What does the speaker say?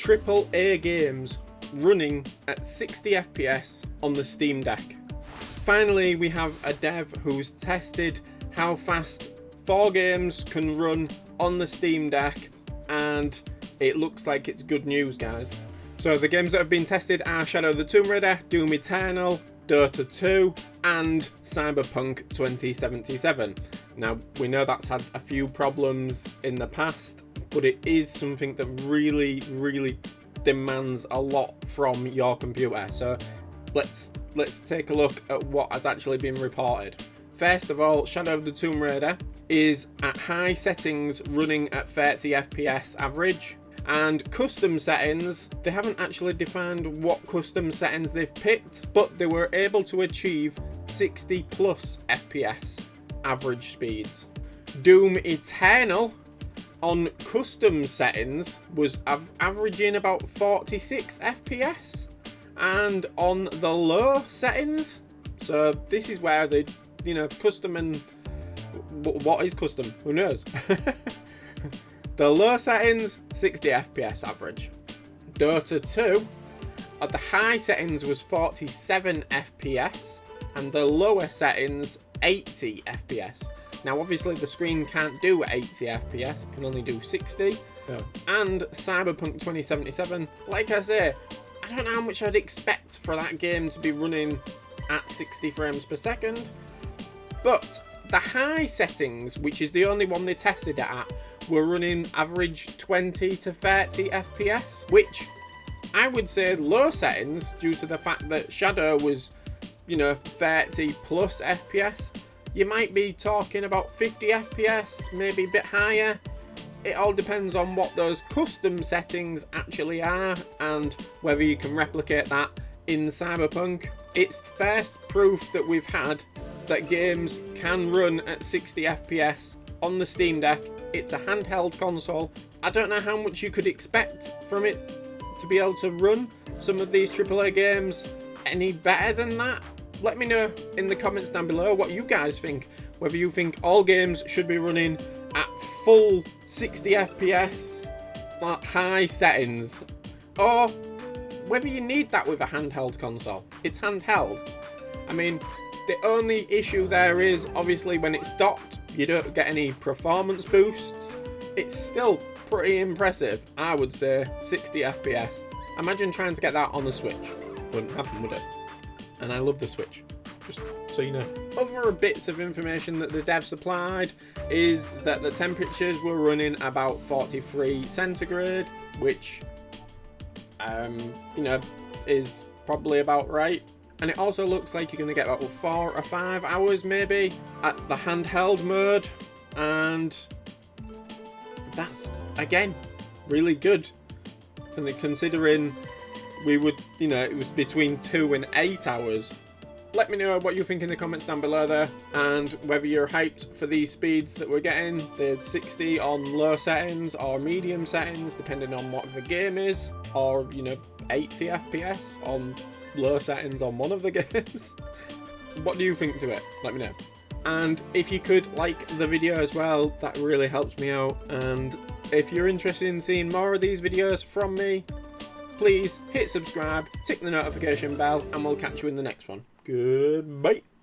AAA games running at 60 FPS on the Steam Deck. Finally, we have a dev who's tested how fast 4 games can run on the Steam Deck, and it looks like it's good news, guys. So the games that have been tested are Shadow of the Tomb Raider, Doom Eternal, Dota 2 and Cyberpunk 2077. Now, we know that's had a few problems in the past, but it is something that really demands a lot from your computer. So let's take a look at what has actually been reported. First of all, Shadow of the Tomb Raider is at high settings running at 30 FPS average. And custom settings, they haven't actually defined what custom settings they've picked, but they were able to achieve 60 plus FPS average speeds. Doom Eternal on custom settings was averaging about 46 FPS, and on the low settings, so this is where they, custom, and what is custom? Who knows? The low settings, 60 FPS average. Dota 2, at the high settings was 47 FPS, and the lower settings, 80 FPS. Now obviously the screen can't do 80 FPS, it can only do 60. Oh. And Cyberpunk 2077, like I say, I don't know how much I'd expect for that game to be running at 60 frames per second, but the high settings, which is the only one they tested it at, were running average 20 to 30 FPS, which I would say low settings, due to the fact that Shadow was, 30 plus FPS. You might be talking about 50 FPS, maybe a bit higher. It all depends on what those custom settings actually are and whether you can replicate that in Cyberpunk. It's first proof that we've had that games can run at 60 FPS on the Steam Deck. It's a handheld console. I don't know how much you could expect from it to be able to run some of these AAA games any better than that. Let me know in the comments down below what you guys think. Whether you think all games should be running at full 60 FPS, at high settings, or whether you need that with a handheld console. It's handheld. I mean, the only issue there is obviously when it's docked, you don't get any performance boosts. It's still pretty impressive, I would say, 60 FPS. Imagine trying to get that on the Switch. Wouldn't happen, would it? And I love the Switch, just so you know. Other bits of information that the dev supplied is that the temperatures were running about 43 centigrade, which, is probably about right. And it also looks like you're going to get about 4 or 5 hours maybe at the handheld mode. And that's, again, really good. Considering we would, it was between 2 and 8 hours. Let me know what you think in the comments down below there, and whether you're hyped for these speeds that we're getting, the 60 on low settings or medium settings, depending on what the game is, or, 80 FPS on low settings on one of the games. What do you think to it? Let me know. And if you could like the video as well, that really helps me out. And if you're interested in seeing more of these videos from me, please hit subscribe, tick the notification bell, and we'll catch you in the next one. Goodbye.